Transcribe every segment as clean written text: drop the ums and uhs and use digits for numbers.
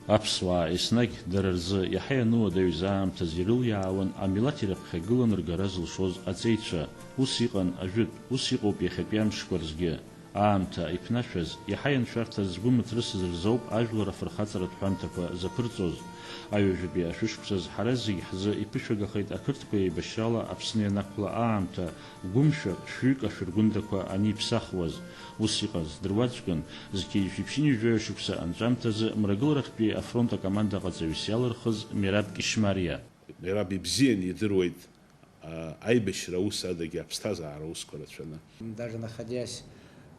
Аԥсуаа еснагь дара рзы иаҳа иануадаҩыз аамҭаз ирылиаауан амилаҭ ирыԥхьагылан ргара зылшоз аҵеицәа. Ус иҟан ажәытә, ус иҟоуп иахьатәи амшқәа рзгьы. Аамҭа иԥнашәаз, иаҳа ианшәарҭаз згәы мыҭрысыз рзоуп ажәлар афырхаҵаратә ҳәамҭақәа заԥырҵоз. Аҩажәатәи ашәышықәсаз ҳара зегь ҳзы иԥышәагахеит ақырҭқәа еибашьрала Аԥсны ианақәла аамҭа, гәымшәак, шәҩык ашәыргәындақәа аниԥсахуаз. Ус иҟаз дыруаӡәкын, зқьеижә-иԥшьынҩ-жәаҩа-шықәса анҵәамҭазы мрагыларахьтәи афронт акоманда ҟаҵаҩыс иалырхыз Мераб Кишмариа. Мераб ибзиан идыруеит аибашьра ус адагьы аԥсҭазаара усқәа рацәаны. Даже находясь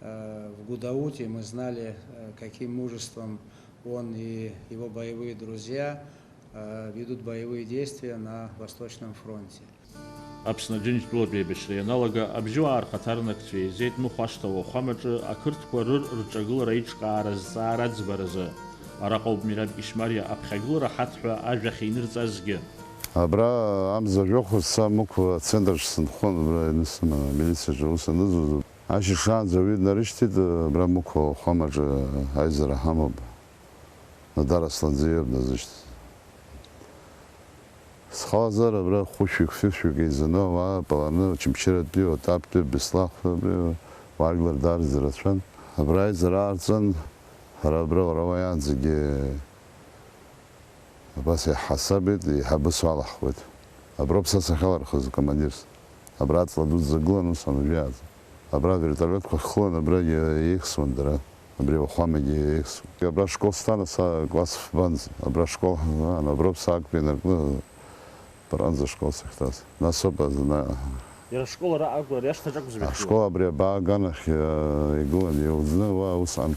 в Гудауте, мы знали, каким мужеством он и его боевые друзья ведут боевые действия на Восточном фронте. Аԥсны Џьынџьтәылатәи аибашьра ианалага, абжьыуаа рхаҭарнакцәа еизеит Мыхә ашҭа уахәамаҿы ақырҭқәа рҿагылара аиҿкаара зҵаара аӡбаразы. Араҟа ауп Мераб Кишмариа аԥхьагылара ҳаҭҳәа ажәахь инырҵазгьы. Абра амза жәохәыз са Мықә ацентраҿы сынхон, милициаҿы ус анызуз. Ашьыжаанӡа уи днарышьҭит, абра Мықә уахәамаҿы аизара ҳамоуп. Нодар Асланӡиев дназышьҭит. Схалазар абра хәышәҩык, фышәҩык еизаны ауаа паланы Очамчыратәи, Отаптәи, Беслахтәи уаажәлар дараӡа рацәан. Абра аизара аарҵан, ҳара абра уара уаанӡагьы абас иҳасабит, иҳабысуа алаҳхуеит. Аброуп са сахьалархыз командирс. Абра аҵла дуӡӡа гылан ус анажәиааӡа. Абра вертолиотқәа хлын, абра еихсуан дара. Абри уахәамагьы еихсуан. Абра школ стана са класс фбанӡа. Абра школ ҳаан, аброуп саақәтәа инаркны паранӡа школ сахьҭаз. Нас ауп Иара ашколара ари ашҭаҿ акәзар. ашкол абри абаа аганахь игылан иауӡны, уа усҟан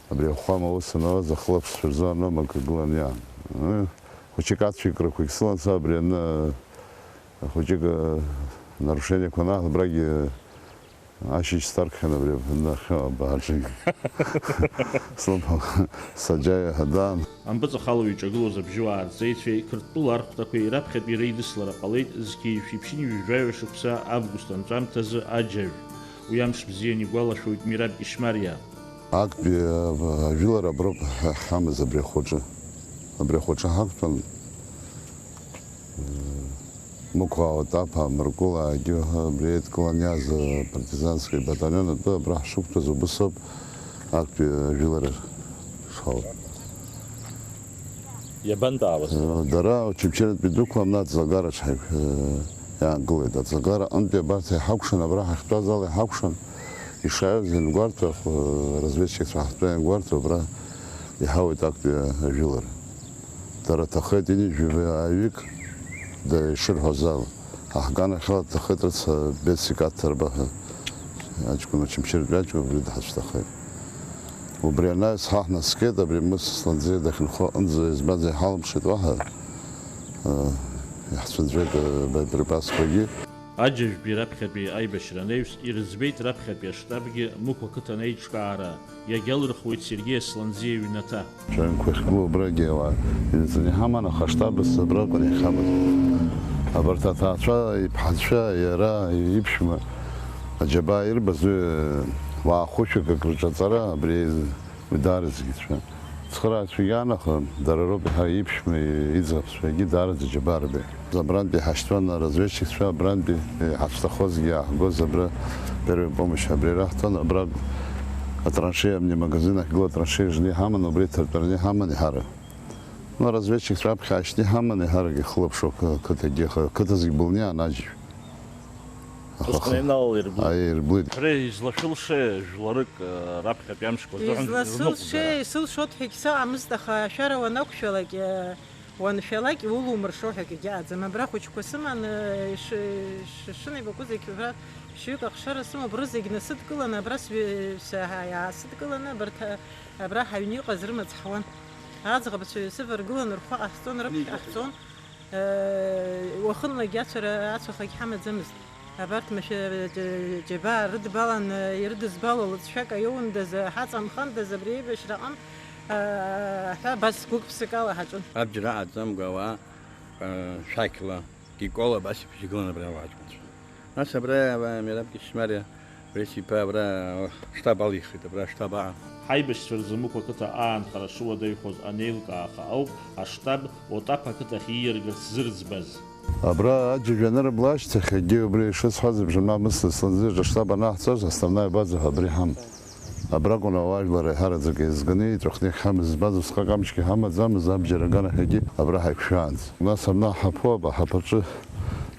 абри ахәама ус анауаз ахылаԥшцәа рзы аномак игылан иаан. Хәыҷык ацәикрақәа егьсылан са абри хәыҷык нарушениақәа анааҳа абрагьы ашьыжь старкхьан абри нахьы абааҿы. Саџьаиа ҳадаан. Ампыҵахалаҩ иҿагылоз абжьыуаа рҵеицәеи Қырҭтәыла архәҭақәеи раԥхьатәи реидыслара ҟалеит зқьеижә-иԥшьынҩ-жәаҩа-шықәса август анҵәамҭазы аџьажә. Уи амш бзиан игәалашәоит Мераб Кишмариа. Актәи ажәылар аброуп ҳамаз абри ахәаҿы. Абри ахәаҿы ҳақәтәан Мықә Отап, Мыркәыла, Агьы абри еидкылан иааз партизански баталион атәы абра ҳшықәтәаз убыс ауп актәи ажәылар шҳауа. Иабантәаауаз? Дара Очамчыратәи дәықәлан аӡлагараҿ иаангылеит. Аӡлагара аҟынтәи абарҭ иҳакәшан, абра ҳахьтәаз ала иҳакәшан, ишааҩыз иангәарҭа, разведчикцәа ҳахьтәа иангәарҭа, абра иҳауеит актәи ажәылар. Дара ҭахеит инижәҩаҩык ишырҳәоз ала. Ҳаҳганахьала ҭахеит рыца бесик аҭырба ҳәа аҷкәын Очамчыратәи аҷкәын убри даҳацәҭахеит. Убри анаҩс ҳа ҳнаскьеит, абри Мыс Асланӡиев дахьынхо аҟынӡа избаз иҳалымшеит уаҳа иаҳцәыӡуеит боеприпасқәагьы. Аџьажәтәи раԥхьатәи аибашьра анаҩс ирыӡбеит раԥхьатәи аштабгьы Мықә ақыҭан аиҿкаара. Иагьалырхуеит Сергеи Асланӡиев иҩнаҭа. Ҿаҩанқәа иахьгылоу абрагьы ауаа инаҵаны иҳаман, аха аштабыс абраҟан иахьамаз. Абарҭ аҭаацәа, иԥҳацәа, иара, иԥшәма, аџьабаа ирбаз уаа хәышәык акрырҿаҵара абри уи даараӡагьы. Цхырааҩцәа иаан, аха дара роуп иаҳа иԥшәма, иӡӷабцәагьы даараӡа аџьабаа. Абрантәи ҳашьҭуан аразведчикцәа, абрантәи ҳацәҭахозгьы иаахгоз абра первая помощь абри раҳҭон, абра атраншеи амни магазин ахьгылоу атраншеи жны иҳаман, убри ҭыртәараны иҳаман иҳара. Аразведчикцәа аԥхьа аашьҭны иҳаман, иҳарак ихылаԥшуа қыҭагьы, аха қыҭазгьы былниаан аџьажә. Ирблит. Излашәылше жәларык раԥхьатәи амшқәа Изласылшоит ҳәагь сыҟамызт, аха ашәара уанақәшәалак, уаншәалак иулумыршо ҳәагь егьааӡам. Абра хәыҷқәа сыман, ишынеибакәыз егьбра шьҩык ахшара сымоуп, рызегь насыдкыланы, абра иаасыдкыланы, абра ҳаҩны иҟаз рымыцҳауан. Аӡӷабцәа Иосиф ргыланы рхәы ҟаҳҵон, рыԥхь ҟаҳҵон, уахынлагьы ацәахагь ҳамаӡамызт. Абарҭ џьабаа рыдбалан, ирыдызбало лыҵшәак аиоундаз, ҳаҵамхандаз абри аибашьраҟны ҳәа абас гәык-ԥсык ала ҳаҿын. Абџьар аҟаҵамга ауаа шәақьла, кикола абас еиԥш игылан абри ауааҷкәынцәа. Нас абра Мераб Кишмариа Ресиԥа абра штаб алихит, абра штаб аҟа. ҳаибашьцәа рзы ақыҭа аанхара шуадаҩхоз анеилкааха ауп аштаб Отап ақыҭахь ииаргарц зырӡбаз. Абра аџьажәаныр блашьҭахь егьи убри ишысҳәаз еиԥш ма мысли сланзыжа аштаб анаҳцоз основная база абри ҳаман. Абракәын ауаажәлар еиҳараӡак еизганы иҵәахны иҳамаз збаз усҟак амчгьы ҳамаӡамыз абџьар аганахь егьи абра ҳаиқәшәаанӡа. Нас абна ҳаԥуап, аҳаԥаҿы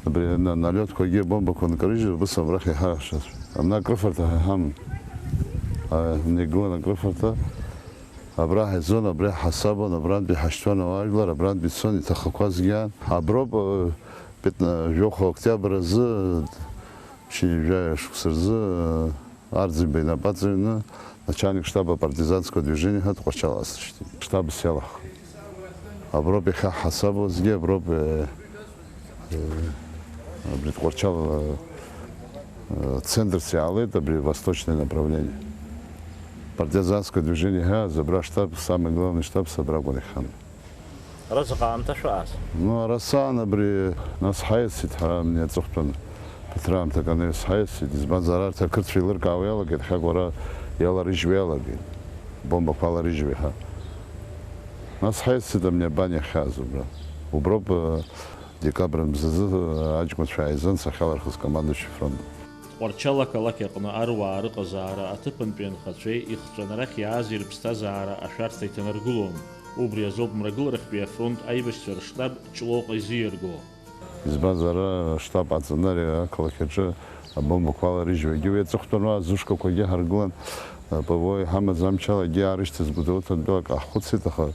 абри налиотқәагьы абомбақәа нкарыжьыз убыс абрахь иҳаршаз. Абна акрыфарҭа ҳаман. Игылан акрыфарҭа. Абра ҳаизон, абра ҳасабон, абрантәи ҳашьҭуан ауаажәлар, абрантәи ицон иҭахақәаз гьан. Аброуп жәохә октиабр азы шьыжьҩажәа шықәса рзы Арӡынба инапы аҵаҩны начальник штаба партизанского движения Тҟәарчал асышьҭит. Штабс иалахо. Аброуп иахьаҳасабуазгьы, аброуп абри Тҟәарчал центрс иаалеит, абри восточное направление. Партизанское движение ҳәаз абра штаб, самый главный штаб абракәын иҳаман. Разҟ аамҭа шәааз? Ара саан абри нас ҳаиасит ҳара ани аҵыхәтәан ԥыҭраамҭак анаҩс ҳаиасит, избанзар арҭ ақырҭцәа еилыркаауа иалагеит, хьак уара иаларыжьуа иалагеит, бомбақәа аларыжьуа иҳа. Нас ҳаиасит ани абан иахьааз убра. Уброуп декабр мзазы аҷкәынцәа ааизын сахьалархыз командующий фронт. Тҟәарчал ақалақь аҟны аруаа рыҟазаара аҭыԥантәи анхацәеи ихҵәан арахь иааз ирыԥсҭазаара ашәарҭа иҭанаргылон. Убри азоуп Мрагыларахьтәи афронт аибашьцәа рштаб Ҷлоуҟа изиарго. Избанзар аштаб аҵаны ари ақалақь аҿы абомбақәа аларыжьуа егьи уи аҵыхәтәаны азушкақәагьы ҳаргылан ПВО иҳамаз амч ала егьи аарышьҭыз Гәдоуҭантәылак ааҳхәыцит, аха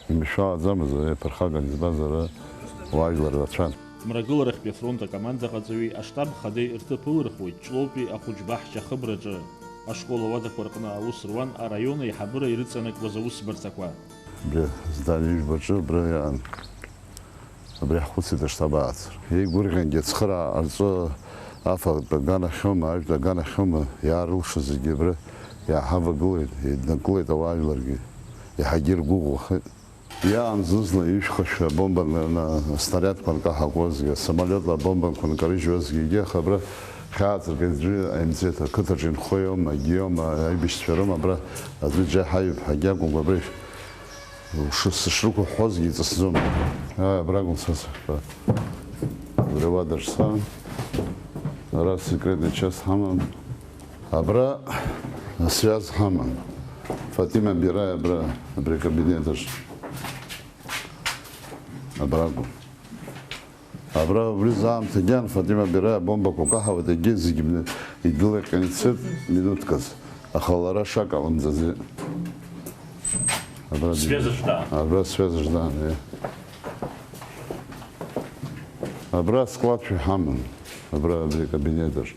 имшәалаӡамыз иаԥырхаган, избанзар ауаажәлар рацәан. Мрагыларахьтәи афронт акомандаҟаҵаҩи аштаб хадеи рҭыԥ ылырхуеит Ҷлоутәи ахәыҷбаҳча ахыбраҿы. Ашкол ауадақәа рҟны аус руан араион аиҳабыра ирыҵанакуаз аусбарҭақәа. Абри здание ҩбаҿы абра иаан. Абри ҳхәыцит аштаб аацыр. Еигәырӷьангьы ацхыраа ҟарҵо афатә аганахьоума, ажәтә аганахьоума иаарылшоз зегьы абра иааҳавагылеит, еиднакылеит ауаажәларгьы. Иаҳагьы иргәыӷуахеит. Иаан зызла ишәхашәа абомба снарядқәа нкаҳақәозгьы, асамолиотла абомбақәа нкарыжьуазгьы егьи, аха абра хьааҵыргьы аӡәы аимҵеит, ақыҭаҿы инхоиоума, егьиоума, аибашьцәа роума, абра аӡәы џьаҳаҩуп, ҳагьы акәымкәа абра сышрықәыҳәҳәозгьы иҵысӡом. Абра акәын са сахьтәа. Абри ауадаҿ саан, ара секретный часть ҳаман, абра связь ҳаман. Фатима Бирай абра абри кабинетаҿ. Абра акәын. Абра убри заамҭа гьан Фатима Бирай абомбақәа каҳауеит, егьи зегьы игылаҟьан ицеит минутказ, аха лара шак алымӡаӡеит. Абра связыждан. Абра складшәа иҳаман, абра абри кабинетаҿ.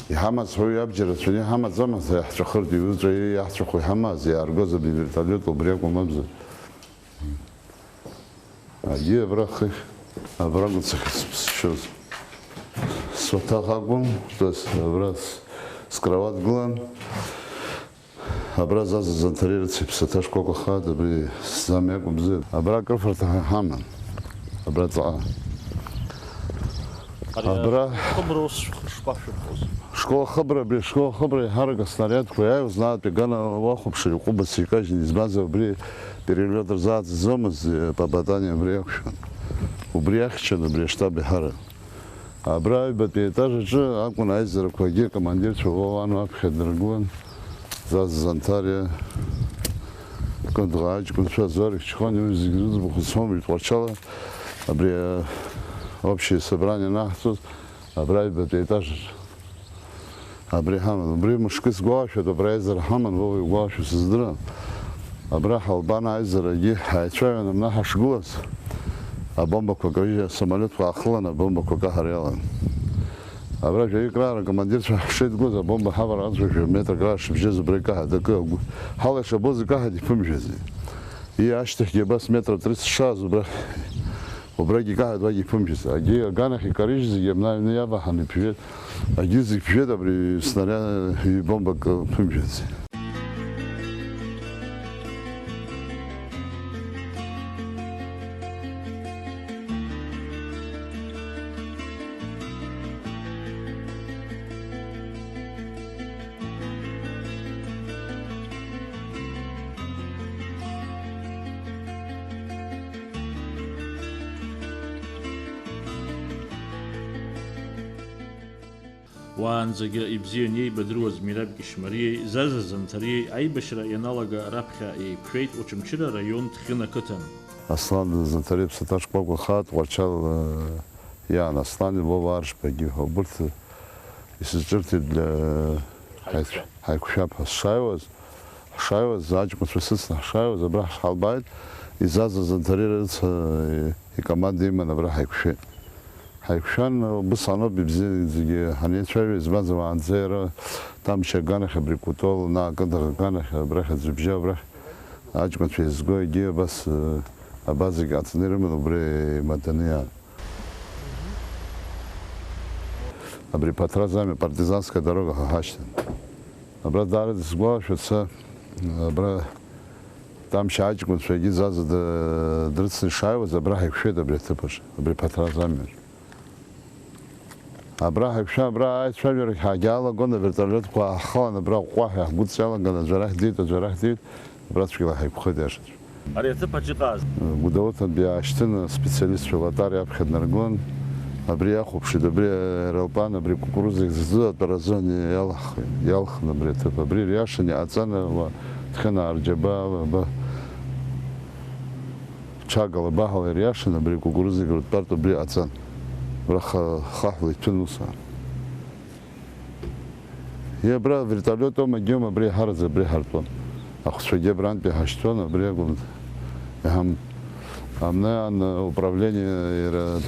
Иҳамаз ҳәа иабџьар рацәаны иҳамаӡамызт, иаҳҵәахыртә иҩызцәа иаҳцәахо иҳамаз, иааргоз абри вертолиот убри акәым мамзар. Егьи абра хыхь, абра акәын сахьысшьоз. Суаҭах акәын, абра скраваҭгылан. Абра зазыз анҭарирц иԥсаҭа шкәакәа хааит, абри сзами акәым бзиа. Абра акрыфарҭа ҳаман, абра ҵаҟа. Абра школа хыбра, абри школа хыбра иҳарак аснарядқәа иааиуаз наатәи гана уахәаԥшыр иҟәыбац икажьын, избанзар абри перелиот рзааӡаӡомызт, попадание абри иақәшәан. Убри иахьчан абри аштаб иҳарак. Абра аҩбатәи етаж аҿы акәын аизарақәагьы акомандирцәа уауану аԥхьа дыргылан. Зазыз Антария, Кындыға аҷкәынцәа Зорих Чихон уи зегьы рыӡбахә зцом Тҟәарчала, абри общее собрание наҳҵоз, абра аҩбатәи етаж аҿы. Абри ҳаман, убри мышкы сгәалашәоит, абра аизара ҳаман, уа иугәалашәо сыздырам. Абра ҳалбан аизарагьы ҳааицәажәан абна ҳашгылаз, абомбақәа кажьы, асамолиотқәа аахылан, абомбақәа каҳар иалан. Абра жәаҩык раара командирцәа ҳшеидгоз абомба ҳавара аӡәажәа метрак раара шыбжьаз убра икаҳаит, акы ҳала ишабоз икаҳаит иԥымжәази. И ашьҭахьгьы абас метра 30 шааз убрагьы икаҳаит, уагьы иԥымжәаzi. Агьи аганахь икарыжь зегьы абна аҩны иаваҳан иԥжәеит, агьи зегьы ԥжәеит абри снаряд бомбак ԥымжәаzi. Уаанӡагьы ибзиан еибадыруаз Мираб Кишмариеи, Заза Занҭариеи аибашьра ианалага раԥхьа еиқәшәеит Очамчыра раион Ҭхьына қыҭан. Аслан Занҭариеи ԥсаҭа шкәакәа хаат, Ҟәарчал иан Аслан Вова Аршбагьы убырҭ исызҿырҭит ҳаиқәшәап ҳшааиуаз, аҷкәынцәа сыцны ҳшааиуаз, абра ҳалбааит, Изаза Занҭариеи рыца икоманда иман абра ҳаиқәшәеит. Ҳаиқәшәан, убыс аноуп ибзиан зегьы ҳанеицәажәа, избанзар уаанӡа иара тамч аганахь, абри Кутол наакыдаӷ аганахь, абрахь аӡәыбжьы, абрахь аҷкәынцәа еизго, егьи абас зегьы ҟаҵаны ирыман, убри имаданы иаан. Абри Патраз ами партизанская дорога ҳаҳашьҭан. Абра даараӡа сгәалашәоит са, абра тамч аҷкәынцәа егьи Заза дрыцны ишааиуаз, абра ҳаиқәшәеит абри аҭыԥаҿ, абри Патраз амҩаҿ. Абра ҳаиқәшәа, абра аицәажәарагь ҳаагьаалагон, авертолиотқәа ааҳхалан, абра ҟәҟәаҳәа ҳгәыдҵәалаган, аӡәарахь диит, абра цәгьала ҳаиқәхеит иашаҵәҟьа. Ари аҭыԥаҿ иҟааз Гәдоуҭантәи аашьҭын специалистцәа латар иаԥхьа днаргон, абри иахәаԥшит, абри аералпан, абри кукуруза зы атәаразын иалхын абри аҭыԥ, абри ириашан иҟаҵан Ҭхьына Арџьабаа, Чагала, Багала ириашан, абри кукуруза рытәартә абри иҟаҵан. Абра хаҳәла иҭәын ус. Абра вертолиот аума егьиума, абри иҳараӡа, абри иҳартәон. Ахәцәагьы абрантәи ҳашьҭуан, абри акәын Амнаан управление иара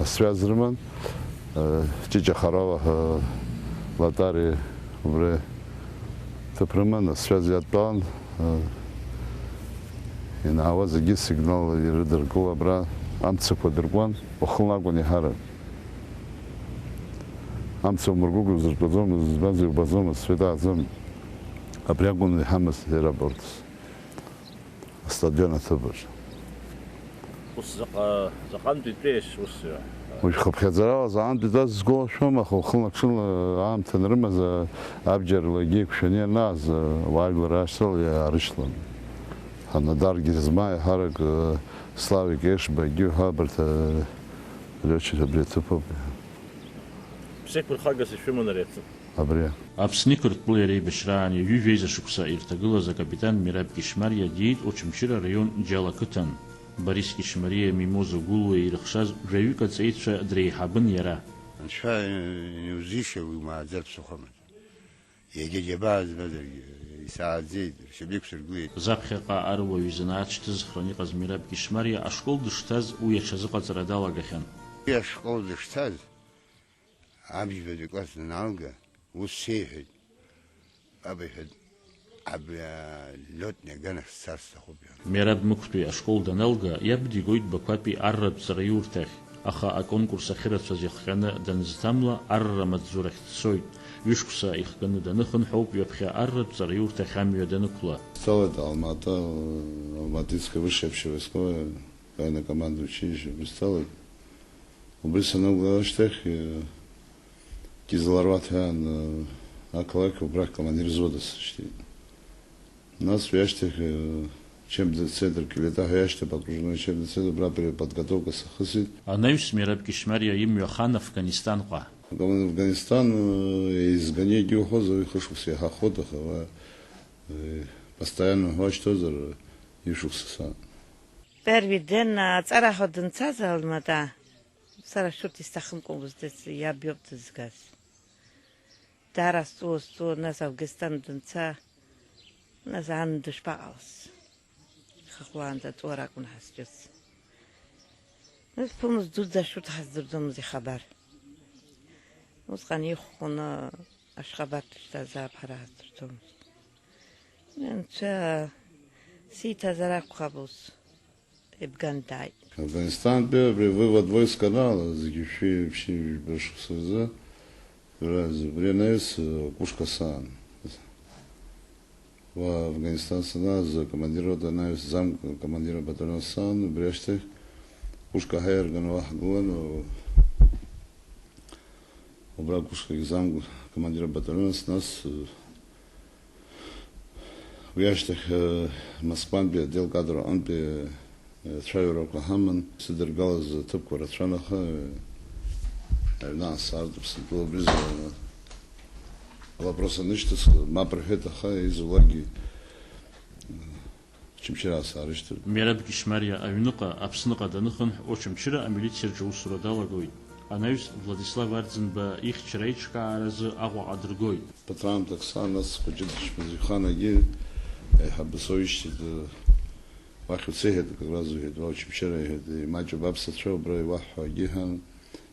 асвязь рыман, Ҷиҷа Харова латари убри ҭыԥ рыман, асвязь иатәалан, инаауаз егьи сигнал ирыдыркыло, абра амцақәа дыркуан, уахынла акәын иҳаран. Амца умыргәыгәыр узыртәаӡомызт, избанзар иубаӡомызт, светааӡом. Абри акәын иҳамаз аеропортс, астадион аҭыԥаҿ. Ус заҟантә итәеишь ус? Хыԥхьаӡарала заҟантә итәаз сгәалашәом, аха уахынла-ҽынла аамҭа анрымаз абџьарла егьи еиқәшәаны ианааз ауаажәлар аашьҭрала иаарышьҭлан. Нодар Герзма, иаҳарак Славик Ешба, егьи абарҭ алиотчик абри аҭыԥ ауп. Ԥсеиқәырхагас ишәыман ари аҭыԥ? Абри. Аԥсны иқырҭтәыла иара еибашьраан ҩажәа шықәса ирҭагылаз акапитан Мираб Кишмариа диит Очамчыра раион Џьала қыҭан. Борис Кишмариа, Мимоза Гулуа ирыхшаз жәаҩык аҵаҩцәа дреиҳабын иара. Анцәа иузишьа уи умааӡар ԥсыхәамызт. Иагьа џьабаа збазаргьы исааӡеит, шьапеиқәсыргылеит. Заԥхьаҟа аруаҩ занааҭ шьҭызхран иҟаз Мираб Кишмариа ашкол дышҭаз уи аҽазыҟаҵара далагахьан. Уи ашкол дышҭаз, абжьбатәи класс даналга, ус сеиҳәеит. Аба иҳәеит, абри алиотни аганахь сцар сҭахуп. Мираб мықәтәи ашкол даналга, иаб дигоит Бақәатәи арратә ҵараиурҭахь, аха аконкурс ахьырацәаз иахҟьаны данзҭамла арра маҵзурахь дцоит. Ҩышықәса ихганы даныхынҳәоуп ҩаԥхьа арратә ҵараиурҭахь амҩа данықәла. Сталит Алматинское высшее общевойсковое военное командное училище, сталит. Убри саналга ашьҭахь Кизларват ҳәан ақалақь убрахь командир взвода сышьҭит. Нас ҩашьҭахь учебный центр Килетаҳ ҩашьҭып, окружной учебный центр, убра переподготовка сахысит. Анаҩс Мираб Кишмариа имҩа хан Афганистанҟа. Афганистан изгоне егьиухозар ихышықәса иаҳахот, аха постоянно ҳуашьҭозар ишықәса саан. Первый ден аҵараҳәа данцаз Алмата, сара шәырҭ исҭахымкәа иаб иоуп дызгаз. Даара сҵуа, нас Афганистан данца, нас ан дышԥаҟалаз. Хыхәлаанӡа аҵуара акәын ҳазҿыз. Нас ԥымыз дуӡӡа ашәырҭ ҳаздырӡомызт ихабар. Усҟан ихәхәаны ашхабар дышҭазаап, ҳара ҳаздырӡомызт. Анцәа сиҭазар акәхап ус. Афганистан при вывод войск канала, вообще Башксоюза, Бренес, Кушкасан. В Афганистан сана за командира Данаевс, зам командира батальона Сан, Брештех, Кушка Хайерган Вахгуан, убрал Кушка зам командира батальона с нас в Яштех Москван, отдел кадров, он Travel Oklahoma, Siddergal's Tupkora Tranaha, Nas Ardus, Blizz, Вопрос ничтос, ма прехета ха из лаги. Чимчера сарышты. Мераб Кишмария Авинука, Апсныка Даныхан, Очимчира, Амилитсер Джоусура Далагой. Анаюс Владислав Ардзенба их чрейчка аразы агва адргой. Патрам такса нас хочет шмазихана ги хабсовищи ваху цехет как раз это Очимчира это мачо бабса чо брай ваху гихан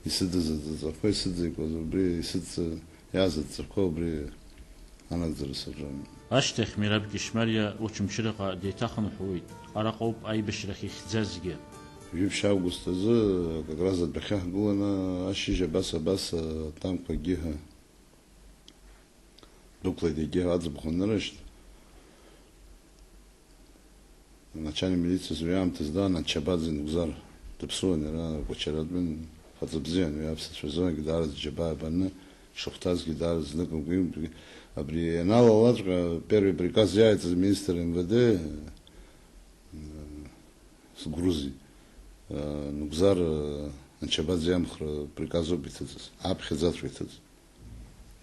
и сидит за фой сидит козубри сидит язык церковри анадзерсажан. Аштех Мераб Кишмария Очимчира Дейтахан Хуит. Аракоп Айбешрахи Хзазге. В августа как раз от Бахах было на Ашиже баса там как гиха дуклай де гиха адзабхон нарышт. Начальник милиции звям тезда на Чабадзин Узар тепсуан ра почарадбен хазабзиан я все шозон гидар Джаба банна шухтаз гидар знаком гим абри налалатка первый приказ яйца министра МВД с Грузии. Нугзар Чабадзиам приказу битец, абхезат битец.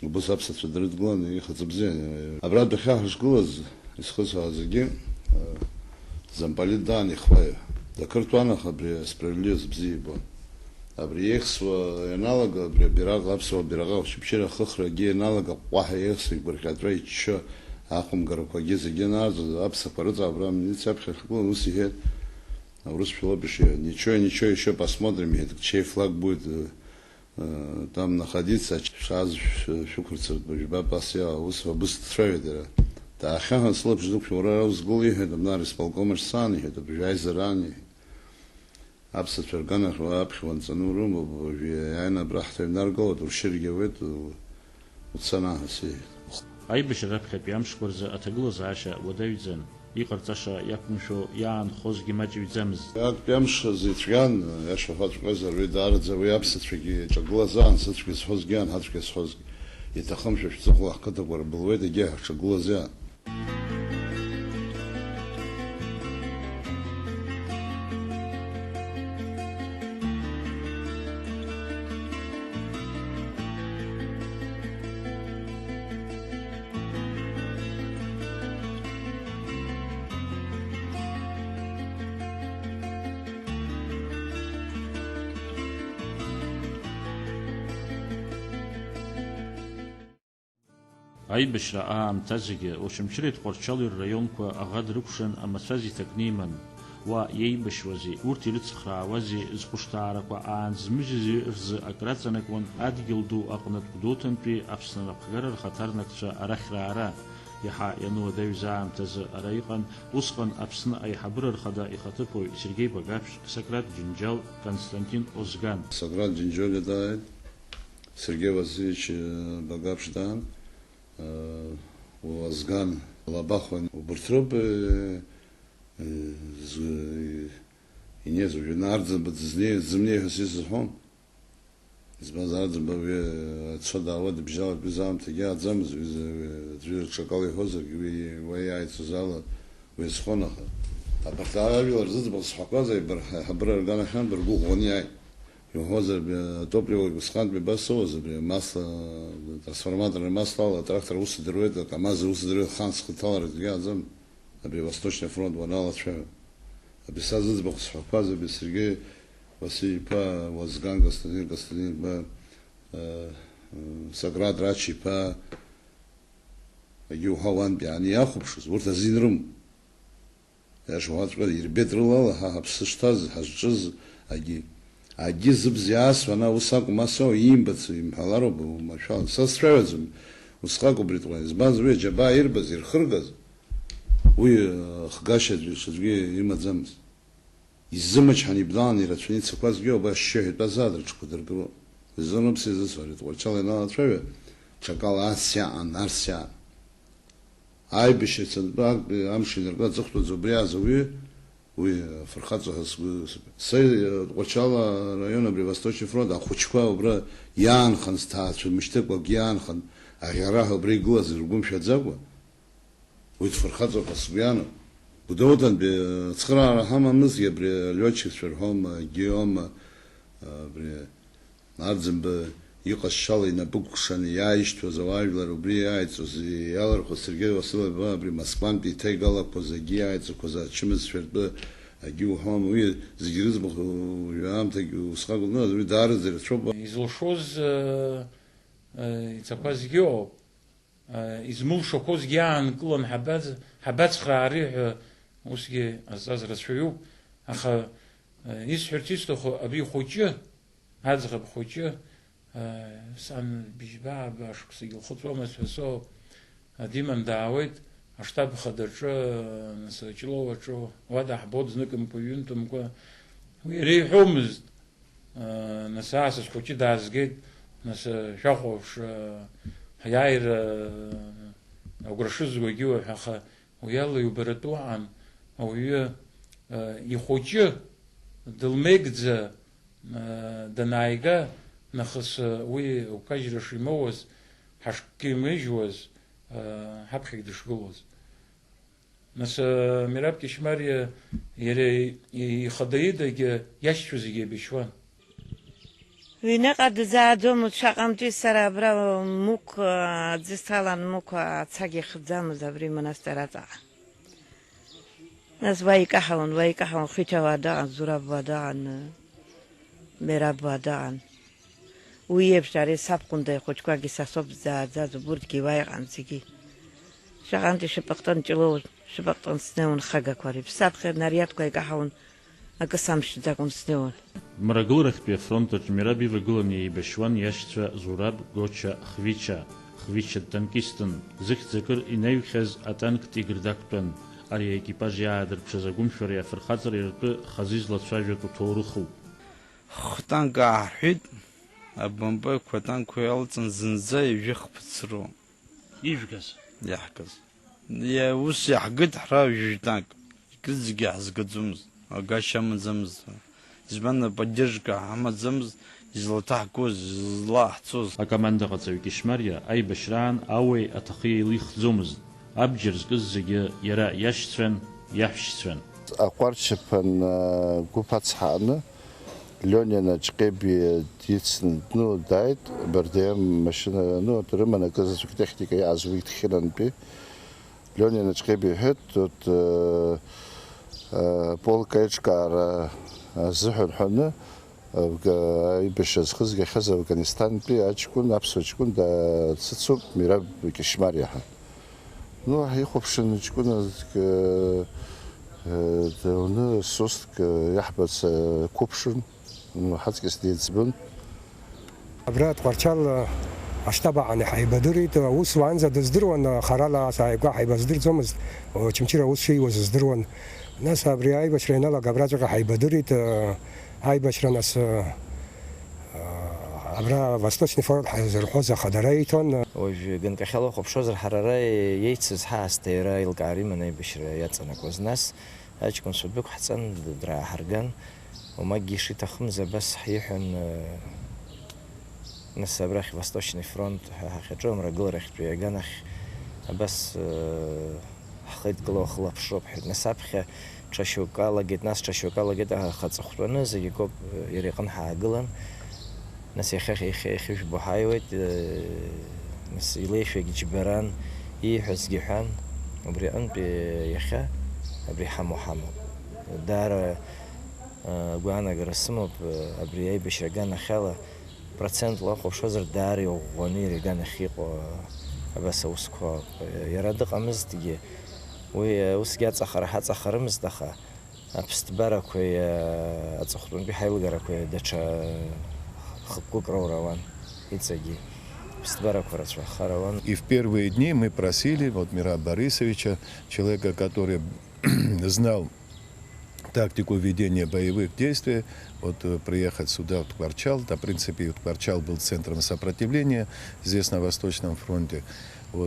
Бус абсат дрит глан и хазабзиан. Абрат бехах шгулаз исхоза азги зампалит дани хвая. Да картуана хабри справедливость бзибо. Абри ехсва аналога абри бираг абсва бирага шипчера хахра ге аналога ваха ехсва баркатрай чо ахум гаракаге зегеназ абса парза абрам ницапха хгул усихет. А в Руси пишет, ничего еще посмотрим, это, чей флаг будет там находиться, шаз шукрцев, бабасия, усва быстро. Да, хахан слаб ждут, что раз гули, это на исполкомер сани, это бежай заранее. Абсат ферганах, абхван цанурум, яйна брахтев нарго, турширгевет, уцанагаси. Айбешрахи Хапиамшкурза Атаглазаша, Водавидзен. Иқарцаша якмшо яан хозги маҷвидзамз. Як пямш зитган, я шафат қазар видарза виапсатфиги чаглазан сатфис хозган хатфис хозги. Итахамш шцухлах катагор булведе гех чаглаза. Айбешра Тазиге, Очимчирит Порчали районква Агад Рукшен Амасази Такниман, Ва Ейбешвази, Урти Лицхравази, Зкуштараква Змижизи Рз Акрацанакван Адгилду Акнат Кудотен при Абснарабхагар Хатарнакча Арахрара, Яха Януа Давизаам Таз Арайқан, Усқан Абсна Айхабрар Хада Ихатыпой, Сергей Багапш, Сакрат Джинджал, Константин Озган. Сакрат Джинджал дает, Сергей Васильевич Багапш дан. Озган Лабахон Буртроб и не зувинардзен бадзне земне хасизхон из базардзен баве отсюда вот бежал бизам тяга отзам из шоколад хозер и ваяйцу зала висхонаха а партавил рзыз был схаказа и хабрар ганахан бергу гоняй Хозер топливо гусхан бебасоза масло трансформаторное масло трактор усадирует КамАЗ усадирует хан схитал разгазом на Восточный фронт ванала чё обесазыз бог схапаза без Сергей Василий па Возган Константин ба Саград Рачи па Юхаван бяни яхубшуз урта зинрум я шуат ка ирбетрулала хапсыштаз хажжыз аги Аги зыбзяс, она усаку масо имбацу им халаробу машал. Состраиваем усаку бритван. Избанзве джаба ирбаз ирхыргаз. Уй хгашат шазге имадзамс. Иззымач ханибдан ирачница квазгё ба шехет базадрчку дыргро. Зоном се засварит. Вачал на траве. Чакал ася анарся. Ай бишец баг амшинерга зухту зубрязуи. Уй фархатзахас сей Гочала района при Восточный фронт а Хучква убра Янхан стат миштек ба Янхан а яраха бри глаз ргум шадзагва уй фархатзахас Яна будодан бе цхра хамамыз я бри лётчик шерхом геом бри Ардзем бе иҟазшьала инапыкәкшаны иааишьҭуаз ауаажәлар убри иааиҵоз иалархәыз Сергеи Василов абри Москвантәи иҭеигалақәоз егьи иааиҵақәоз ачымазцәа агьи уҳәом, уи зегьы рыӡбахә аамҭагьы усҟак уи даараӡа ирацәоуп. Изылшоз ицақәа зегьоуп, измылшақәозгьы аанкылан ҳабацхраари ҳәа усгьы азҵаз рацәаҩуп, аха исҳәарц исҭаху абри хәыҷы, аӡӷаб хәыҷы, сан быжьбаа шықәсагьы лхыҵуамызт ҳәа соуп, диман даауеит аштаб хадаҿы, нас Ҷлоуаҿы, уа даҳбоит зныкымкәа, ҩынтәымкәа, уи иреиҳәомызт. Нас аасас хәыҷы даазгеит, нас шәахәаԥш ҳиааира агәра шызгогьы уҳәаха, уи ала иубаратәу аан, ауаҩы ихәыҷы дылмеигӡа данааига, нахыс уи лкажьра шимоуаз, ҳашкимыжьуаз, ҳаԥхьагь дышгылоз. Нас Мераб Кьышьмариа иара ихада идагьы иашьцәа зегьы еибашьуан. Винаҟа дызааӡомызт шаҟантәи сара абра мук ӡысҭалан мук ацаг ихӡамыз абри монастир аҵаҟа. Нас уаикаҳауан Хәиҭа уаа дыҟан, Зураб уаа дыҟан, Мераб уаа дыҟан. Уи еиԥш ари сабхәында ихәыҷқәагьы са соуп зааӡаз, урҭгьы уа иҟан зегьы. Шаҟантәи Шьапыҟҭын Ҷлоу, Шьапыҟҭын снеиуан хагақәа, иԥсаԥхьа нариадқәа икаҳауан, акы самшьӡакәын снеиуан. Мрагылрахьтәи афронтаҿ Мераб ивагыланы еибашьуан иашьцәа Зураб, Гоча, Хвича дтанкистын, зыхьӡакыр инаҩхьаз атанк Тигр дақәтәан. Ари аекипаж иаадырԥшыз агәымшәара иафырхаҵара иртәы хазы излацәажәатәу ҭоурыхуп. Хтанк ааҳәит, абамбақәа атанкқәа иалҵын зынӡа ижәыхԥыцроу. Ижәгаз? Иаҳгаз. Ус иаҳгеит ҳара жәытанк. Зегьы ҳазгаӡомызт, агашьа амаӡамызт. Избан аподдержка ҳамаӡамызт, излаҭаҳкуаз, излааҳцоз. Акомандаҟаҵаҩ Кьышьмариа аибашьраан ауеи аҭахи еилихӡомызт. Абџьар зкыз зегьы иара иашьцәан, иаҳәшьцәан. Аҟәарчаԥан гәыԥ ацҳааны Лионина Ҷҟеби дицны дааит, Бардием машина рыман акызаҵәык техника иаазуит Хьырантәи. Лионина Ҷҟеби иҳәеит, полка еиҿкаара азыҳәан ҳәаны аибашьра зхызгахьаз Афганистантәи аҷкәын, аԥсуа ҷкәын дацыцуп Мераб Кьышьмариа ҳәа. Ихәаԥшын ҷкәынак дауны состк иаҳбац қәыԥшын, ҳаҵкыс деиҵбын. Абра Тҟәарчал аштаб аҟны ҳаибадырит, ус уаанӡа дыздыруан, харала сааигәа ҳаибаздырӡомызт, Очамчыра ус шииуаз здыруан. Нас абри аибашьра иналага абраҵәҟьа ҳаибадырит, аибашьра нас абра Восточный фронт ҳзырҳәоз ахадара иҭон. Уажәы ганкахьала уахәаԥшуазар ҳара ара иеицыз ҳаасҭа иара еилкаар иманы аибашьра иаҵанакуаз. Нас аҷкәынцәа дук ҳҵан драаҳарган, омакгьы ишиҭахымыз абас ҳиҳәан, нас абрахь Восточный фронт ҳахьаҿы мрагыларахьтәи аганахь абас ҳхеидкыло ҳлаԥшроуп ҳәа. Нас аԥхьа ҽа шьоук алагеит, нас ҽа шьоук алагеит ахаҵахәтәаны зегьы коуп иара иҟны ҳаагылан. Нас иахьыжәбо ҳааиуеит, нас илеишәагьы џьбаран, ииҳәазгьы ҳәан, убри аҟнытәи иахьа абри ҳамоуп. Даара гәаанагара сымоуп, абри аибашьра аганахьала процентла уахәаԥшуазар даара иӷәӷәаны иара иганахь иҟоу абас аусқәа. Иара дыҟамызҭгьы, уи усгьы аҵахара ҳаҵахарымызт, аха аԥсҭбарақәеи аҵыхәтәантәи ҳаилгарақәеи даҽа хықәкык роурауан, иҵегьы ԥсҭбарақәа рацәахар ауан. И в первые дни мы просили Мераба Борисовича, человека, который знал тактику ведения боевых действий, приехать сюда, в Тҟәарчал. В принципе, Тҟәарчал был центром сопротивления здесь, на Восточном фронте.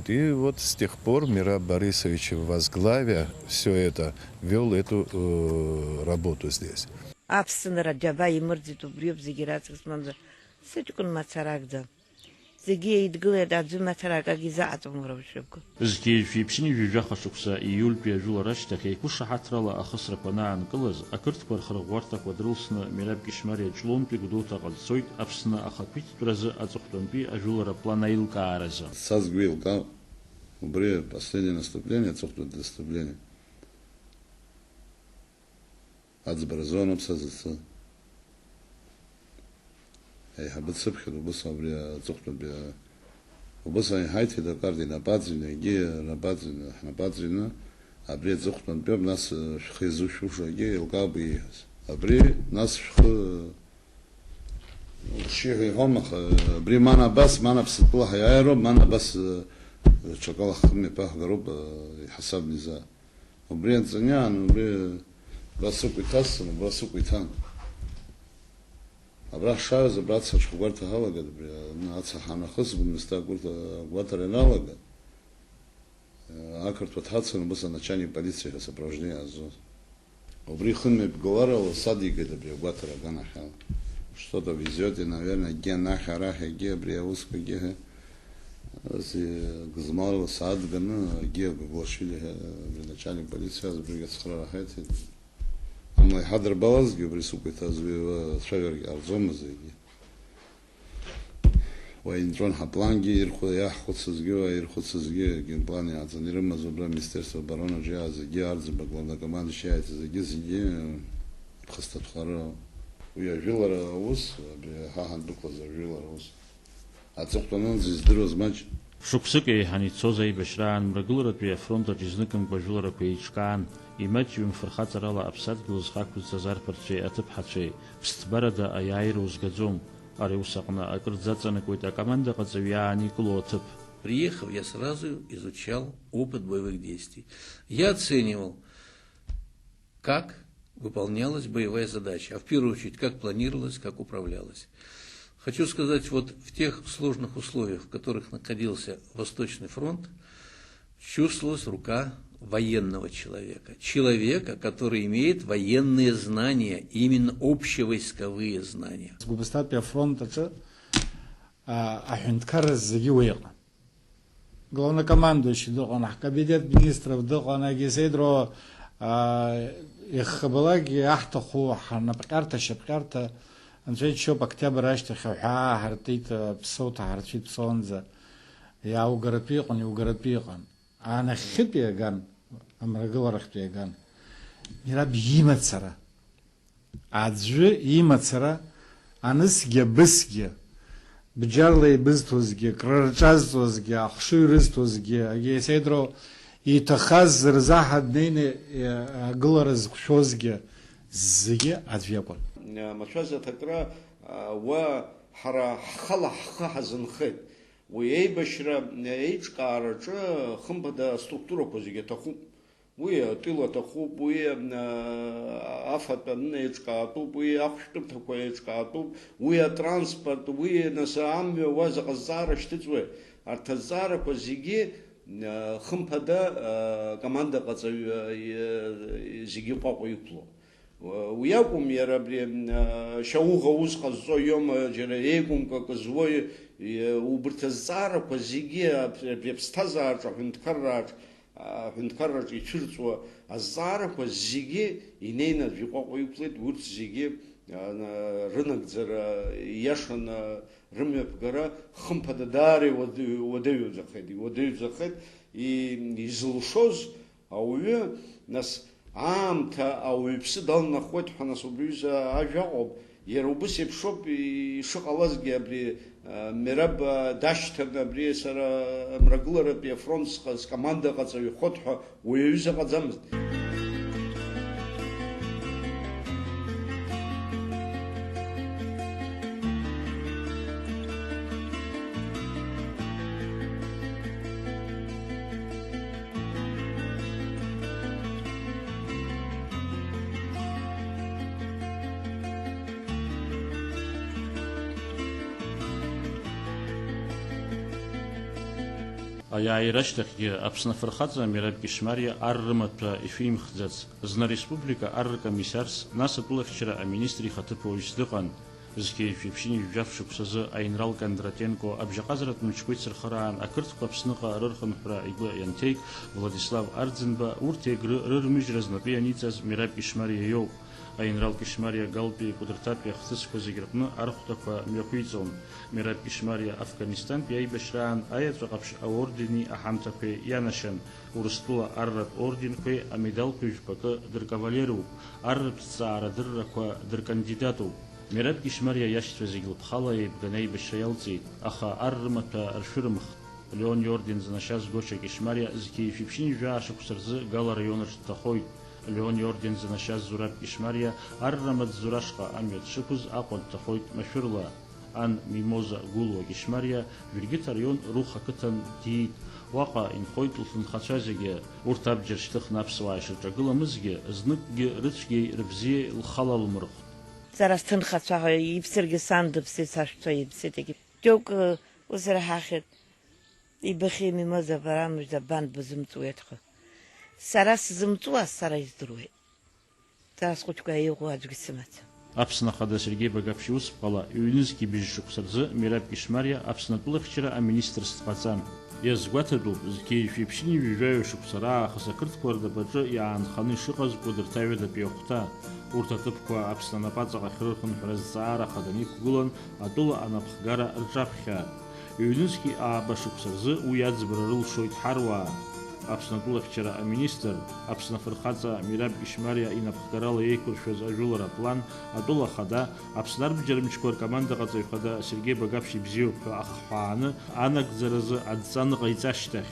И с тех пор Мераб Борисович, возглавя все это, вел эту работу здесь. Аԥсынра џьаба имырӡит, убриоуп зегьы раҵкыс, мамзар сыҷкәын мацара акәӡам. зегьы еидгылеит аӡәымаҭәара акагь изааҵом уара ушәыгәы. Зқьеижә иԥшьны ҩажәаха шықәса ииультәи ажәылара ашьҭахь еиқәышаҳаҭрала ахысрақәа анаанкылаз, ақырҭқәа рхырӷәӷәарҭақәа дрылсны Мераб Кишмариа Ҷлоутәи Гәдоуҭаҟа дцоит Аԥсны ахақәиҭтәразы аҵыхәтәантәи ажәылара план аилкааразы. Сазгәеилкаау, убри последнее наступление, аҵыхәтәантәи наступление. Аӡбара зоноуп сазыцы. Еиҳабы дсыԥхьоит убыс абри аҵыхәтәантәи убыс аиҳаиҭеит акарта инапаӡҩны, егьи ҳнапаӡҩны абри аҵыхәтәантәиоуп, нас шәхы изушәуша егьи еилкаауп ииҳәаз. Абри нас шәхы шиҳәа иҳәом, аха абри ман абас, ман Аԥсынтәыла ҳаиааироуп, ман абас ҽакала ҳхымҩаԥа ҳгароуп иҳасаб низаа. Убри анҵаниаан, убри абра сыкәа иҭасҵан, абра сыкәа иҭан. Абра ҳшааҩыз, абра ацҳаҿ ҳгәарҭа ҳалагат, абри ацҳа ҳанахыс гәымсҭа агәаҭара ианалагат. Ақырҭуа дҳацын, убыс аначальник полициаға сопровождение азоз. Убри хынмҩаԥгауарала садикит абри агәаҭара аганахьала. Что-то везете, наверное, ге нахь арахь, ге абри аусқәагьы гызмалла сааҭганы, ге Гәаглашвили абри начальник полициаз абригьы ацхыраара ҳаиҭеит. Амла иҳадырбалазгьы убри сыкәа иҭаз уи цәажәарагьы ҟарҵомызт егьи. Уа инҵәон ҳаплангьы иаҳхәыцызгьы, уа ирхәыцызгьы агенплан иааҵаны ирымаз убра Министерство оборонаҿы иааз егьи Арӡынба главнокомандующий иааиҭаз егьи зегьы иԥхасҭатәхара. Уи ажәылара аус, абри ҳа ҳандәықәлаз ажәылара аус. Аҵыхәтәанынӡа издыруаз маҷ. Шықәсык еиҳан ицоз аибашьраан Мрагыларатәи афронт аҿ изныкымкәа ажәыларақәа еиҿкаан, имаҷҩым фырхаҵарала аԥсадгьыл зхақәызҵаз арԥарцәеи аҭыԥҳацәеи ԥсҭбарада аиааира узгаӡом. Ари ус аҟны акыр дзаҵанакуеит акомандаҟаҵаҩ иааникыло аҭыԥ. Приехав, я сразу изучал опыт боевых действий. Я оценивал, как выполнялась боевая задача, а в первую очередь, как планировалась, как управлялась. Хочу сказать, вот в тех сложных условиях, в которых находился Восточный фронт, чувствовалась рука военного человека, который имеет военные знания, именно общевойсковые знания. Губернатор фронта аҳәынҭқарра зегьы уи иҟан. Главнокомандующий дыҟан, кабинет министров дыҟан, агесеидро ихабалагьы аҳҭаху ҳнапҟьарҭа, шьапҟьарҭа анцәа иџьшьоуп октиабр ашьҭахь аҳәаа ҳартит, ԥсоу ҭаҳарцәит ԥсоунӡа. Иааугаратәы иҟан, иугаратәы иҟан. Анахьхьытәи аган, амрагыларахьтәи аган, Мераб имацара, аӡәы имацара, анысгьы абысгьы, бџьарла еибызҭозгьы, крырҿазҵозгьы, ахшыҩ рызҭозгьы, агесеидро иҭахаз рзаҳа днеины агылара зықәшәозгьы зегьы аӡәы иакәын. Мацәаз аҭакра уа ҳара ҳхала ҳхы ҳазынхеит. Уи еибашьра еиҿкаараҿы хымԥада аструктурақәа зегьы аҭахуп. Уи атыл аҭахуп, уи афатә анны еиҿкаатәуп, уи ахәшәтәырҭақәа еиҿкаатәуп, уи атранспорт, уи нас амҩа уа заҟа зҵаара шьҭыҵуеи. Арҭ азҵаарақәа зегьы хымԥада командаҟаҵаҩ зегьы ҟәаҟәа иқәло. Уи акәым иара абри шьауӷа ус ҟазҵо иоума џьара еигәымкәа зуа убырҭ азҵаарақәа зегьы абри аԥсҭазаараҿы аҳәынҭқарраҿы ицәырҵуа азҵаарақәа зегьы инеины аӡәы иҟәаҟәа иқәлеит, урҭ зегьы рынагӡара ииашаны рымҩаԥгара хымԥада даара иуадаҩӡахеит, изылшоз ауаҩы нас аамҭа ауаҩԥсы далнахуеит ҳәа нас убриҩыза ажәа аҟоуп. Иара убыс еиԥшоуп ишыҟалазгьы абри Мераб дашьҭаны абри сара Мрагыларатәи афронт скомандаҟаҵаҩ ихот ҳәа уаҩыза ҟаӡамызт. Аиааира ашьҭахьгьы Аԥсны афырхаҵа Мераб Кишмариа ар рымаҭәа ишәимхӡац, зны ареспублика ар ркомиссарс, нас атәылахьчара аминистр ихаҭыԥуаҩыс дыҟан, Зки фипшини вжавших сазы Айнрал Кондратенко, Абжаказрат Мчквицер Харан, Акыртко Псныха Рырханхра Игба Янтейк, Владислав Ардзенба, Уртегр Рырмижраз на пьяницаз Мираб Ишмария Йоу. Айнрал Кишмария Галпи Кудратапи Хтыско Зиграпны Архтаква Мякуицон, Мираб Ишмария Афганистан Пьяйбашран, Аятракапш Аордини Ахамтапе Янашан, Урстула Аррат Ординкве, Амидал Кюжпака Дыркавалеру, Аррат Цара Дырраква Дыркандидату. Мираб Кишмария Яштва Зиглп Халаи Бганей Башаялци, Аха Аррмата Аршурмх, Леон Йордин Занашаз Гоча Кишмария, Зки Фипшин Жашак Сарзы, Гала района Штахой, Леон Йордин Занашаз Зураб Кишмария, Аррамат Зурашка Амет Шипуз, Акон Тахойт Машурла, Ан Мимоза Гулва Кишмария, Виргит район Руха Катан Дит, Вака Инхойт Лханхачазиге, Уртабджер Штых Напсвайш, Джагула Мызге, Зныкге Рычге Рбзе Лхалал Мрх. Зараз тынхацага ипсерге сандыпсы сашто ипсетеги. Тёк узрахахет ибхи мимоза барамж да банд бзымцуетхо. Сарас зымцуа сара издруе. Зараз хотька его аджгисмат. Апсна хада Сергей Багапшиус пала Юнизки Бижшуксарзы Мираб Кишмария Апсна Тулахчера а министрствоцам. Ես գուտեդու զքի ֆիփշինի վիժայոշուկ սրա խսակրտ կորդը բջը յան խանի շղազ գուդրտավը դե պիոխտա ուրտատып կա ապստանապածը խրխն ֆրազարը խադանի կուլան ատուլ անապխգարա ռճափխա Юнинский абашуксарзы уяд збрарыл шойт харва Апснатулах вчера министр, Апснафархаца Мираб Ишмария и Напхгарала Ейкур Швезажулара план, Адула Хада, Апснар Бджермичкор команда Газайхада Сергей Багапши Бзиу Ахпаны, Анак Заразы Адзан Гайцаштах.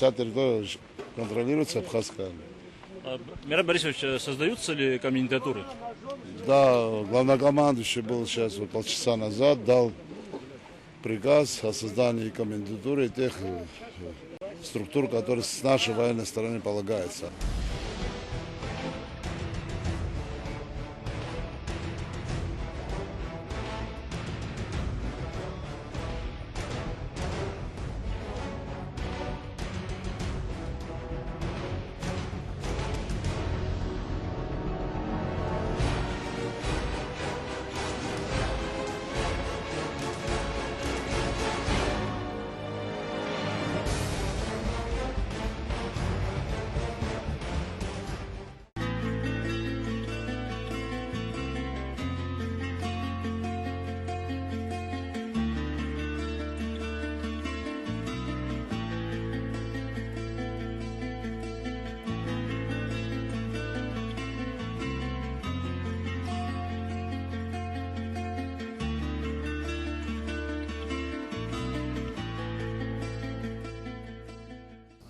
Центр контролируется Абхазская. Мираб Борисович, создаются ли комендатуры? Да, главнокомандующий был сейчас вот полчаса назад, дал приказ о создании комендатуры тех структур, которые с нашей военной стороны полагаются.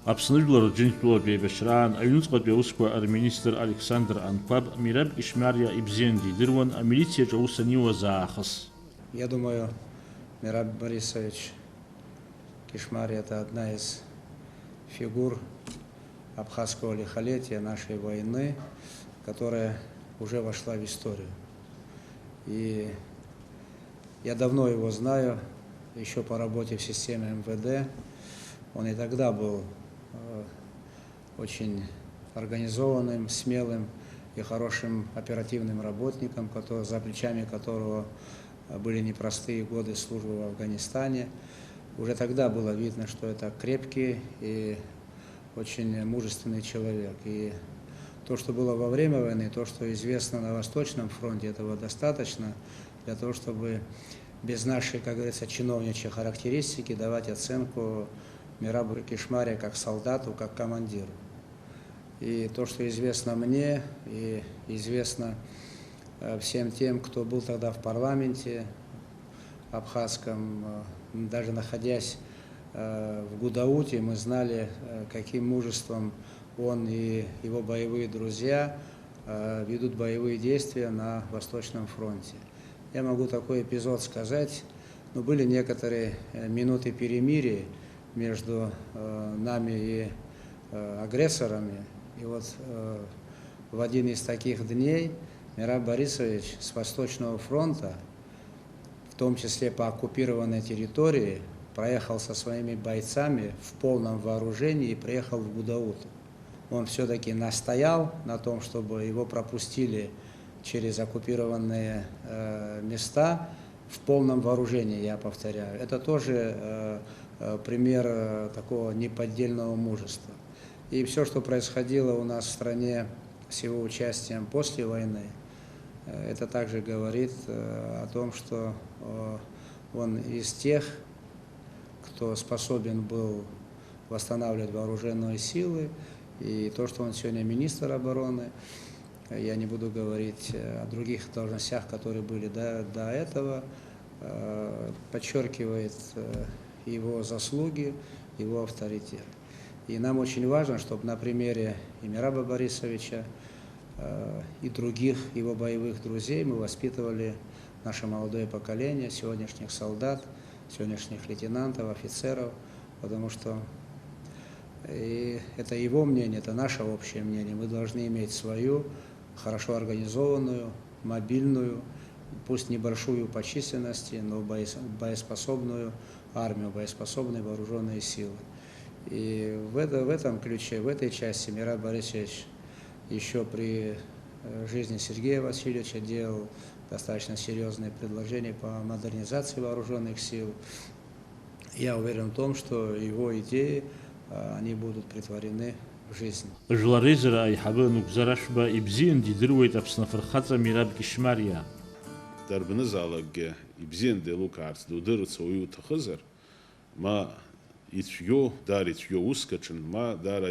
Апснажлар Джинтула Бебешран, Аюнцкот Беусква арминистр Александр Анпаб, Мираб Ишмария и Бзенди Дырван, а милиция Джаусанива Заахас. Я думаю, Мираб Борисович Кишмария – это одна из фигур абхазского лихолетия нашей войны, которая уже вошла в историю. И я давно его знаю, еще по работе в системе МВД. Он и тогда был очень организованным, смелым и хорошим оперативным работником, за плечами которого были непростые годы службы в Афганистане. Уже тогда было видно, что это крепкий и очень мужественный человек. И то, что было во время войны, то, что известно на Восточном фронте, этого достаточно для того, чтобы без нашей, как говорится, чиновничьей характеристики давать оценку Мирабу Кишмария как солдату, как командиру. И то, что известно мне и известно всем тем, кто был тогда в парламенте абхазском, даже находясь в Гудауте, мы знали, каким мужеством он и его боевые друзья ведут боевые действия на Восточном фронте. Я могу такой эпизод сказать, но были некоторые минуты перемирия между нами и агрессорами. И вот в один из таких дней Мераб Борисович с Восточного фронта, в том числе по оккупированной территории, проехал со своими бойцами в полном вооружении и приехал в Гудауту. Он все-таки настоял на том, чтобы его пропустили через оккупированные места в полном вооружении, я повторяю. Это тоже пример такого неподдельного мужества. И все, что происходило у нас в стране с его участием после войны, это также говорит о том, что он из тех, кто способен был восстанавливать вооруженные силы, и то, что он сегодня министр обороны, я не буду говорить о других должностях, которые были до этого, подчеркивает его заслуги, его авторитет. И нам очень важно, чтобы на примере и Мераба Борисовича, и других его боевых друзей мы воспитывали наше молодое поколение, сегодняшних солдат, сегодняшних лейтенантов, офицеров, потому что и это его мнение, это наше общее мнение. Мы должны иметь свою хорошо организованную, мобильную, пусть небольшую по численности, но боеспособную армию, боеспособные вооруженные силы. И в этом ключе, в этой части Мераб Борисович еще при жизни Сергея Васильевича делал достаточно серьезные предложения по модернизации вооруженных сил. Я уверен в том, что его идеи, они будут претворены в жизнь. Жларезера и Хабану Зарашба и Бзин дидрует обснафархаца Мераб Кишмария. Дарбназалаге и Бзин де Лукарс дудырца уюта хазар, ма итьё дарит ё ускачен, ма дара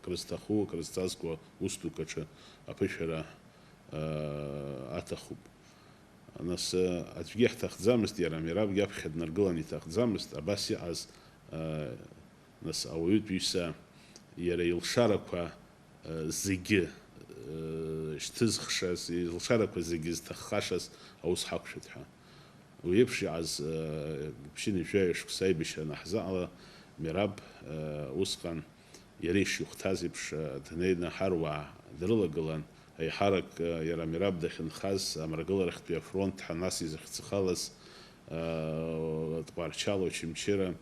крастаху, крастаску устукача, апешера атахуб. Нас отвгех тахтзамст яра Мераб гябхед наргылани тахтзамст, абаси аз нас ауют виса яра илшараква зиги штызхшас илшараква зиги стахашас аусхакшитха. ويبشي عز بشين شويش كساي بش نحزق مراب وسقن يريش يختازي بش تنيدنا حروع درلا قلن أي حرك يرا مراب دخن خاز أمرقل رخت بيا فرونت حناسي زخت خالص تبارشالو شمشيرا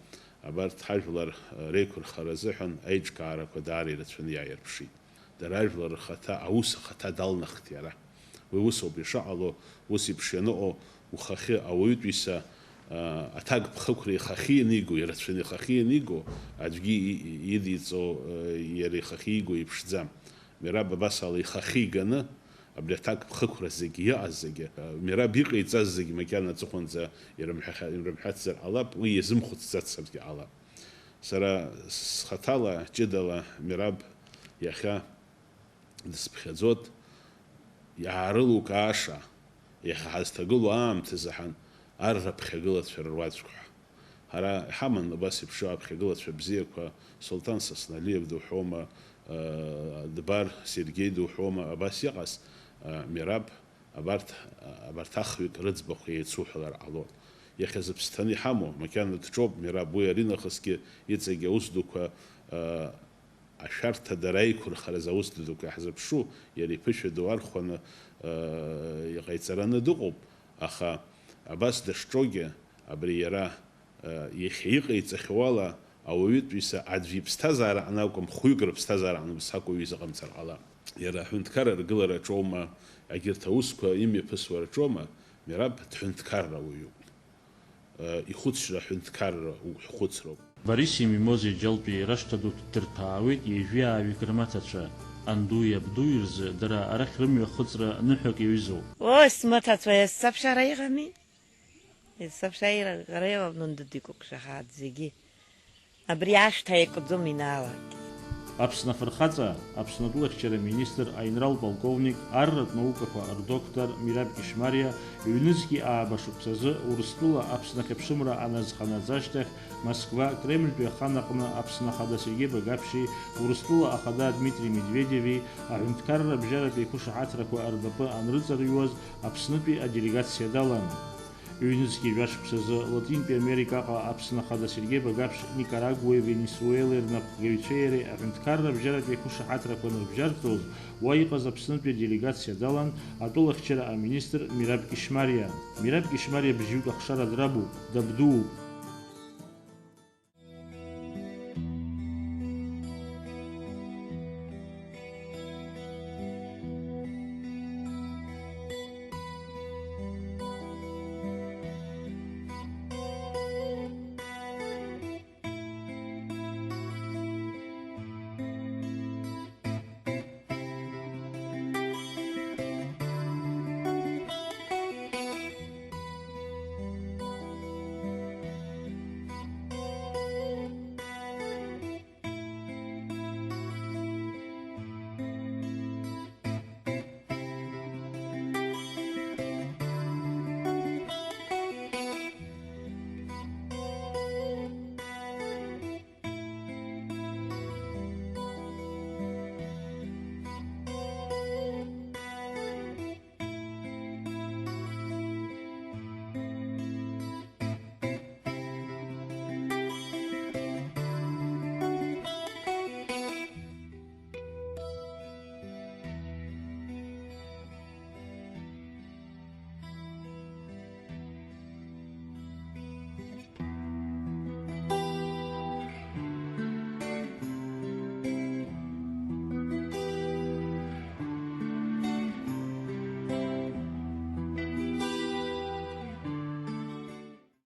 عبارت حاجلر ريكور خرزحن أيج كارك وداري لتفن يعير بشي دراجلر خطا أوس خطا دالنا اختيارا ويوسو بيشعلو وسي بشينو وخخي أويد بيسا أتاق بخوكري خخي نيجو يرتفني خخي نيجو أدقي يديتو يري خخي يجو يبشزام مراب بس على خخي جنا أبدا أتاق بخوكري زجي يا زجي مراب يقي تززجي مكاننا تخون ز يرمحات زر علاب ويزم خد تززج علاب سرا خطالة جدلا مراب يخا دسبخزود يعرلو كاشا يحستقلوا تزحن أرب خجلت في الرواتشكو هرا حمن بس بشواب خجلت في بزيكوا سلطان سسناليف دو حومة دبار سيرجي دو حومة بس يقص مراب أبرت أخوك رز بقية سوح العلون يخزب ستاني حمو مكان تجوب مراب ويرينا خسكي يتسجي وسدوكوا أشرت درايكور خرز وسدوكوا حزب شو يلي بيش دوار خون يغيتسرنا دقوب أخا أباس دشتوجة أبريرا يخيق يتخوالا أو يد بيسا عدفي بستازار أناكم خويقر بستازار أنا بسحكو ويزغم تر على يرا حنتكرر قلر جوما أجر توسكو يمي بسور جوما مراب تحنتكرر ويو يخدش حنتكرر وخدسرو Борисий мимози جلبي رشتدو ترتاويت يجيا ويكرماتشا أندو يبدويرز درا أرخ رمي خضرة نحوك يوزو. واسمتها توي السبشة ريغمي. السبشة غريبة بنندديكوك شخات زيجي. أبرياش تايكو دومينالا. أبسنا فرخاتا أبسنا دلخشرة مينستر أينرال полковник أرد نوكا أردوكتر ميراب كشماريا يونسكي آباشوبسازы ورستула أبسنا كبشمرا أنازخаназаштех Москва Кремль بيخانقنا أبسنا خدا سيجي بغابشي ورستула أخدا دميتري ميدفيديفي أعنتكرر بجارة بيكوش عاترك وأربابا أنرزر يوز أبسنا بي أديليغاتسيا دالان ҩнызқьи жәашықәсазы Латинтәи Америкаҟа Аԥсны Ахада Сергеи Багаԥшь Никарагуеи Венесуелеи рнапхгаҩцәеи иареи аҳәынҭқарра абжьаратәи ақәышаҳаҭрақәа анырбжьарҵоз, уа иҟаз Аԥснытәи делегациа далан атәылахьчара аминистр Мираб Кишмариа. Мираб Кишмариа бжьҩык ахшара драбуп, дабдууп.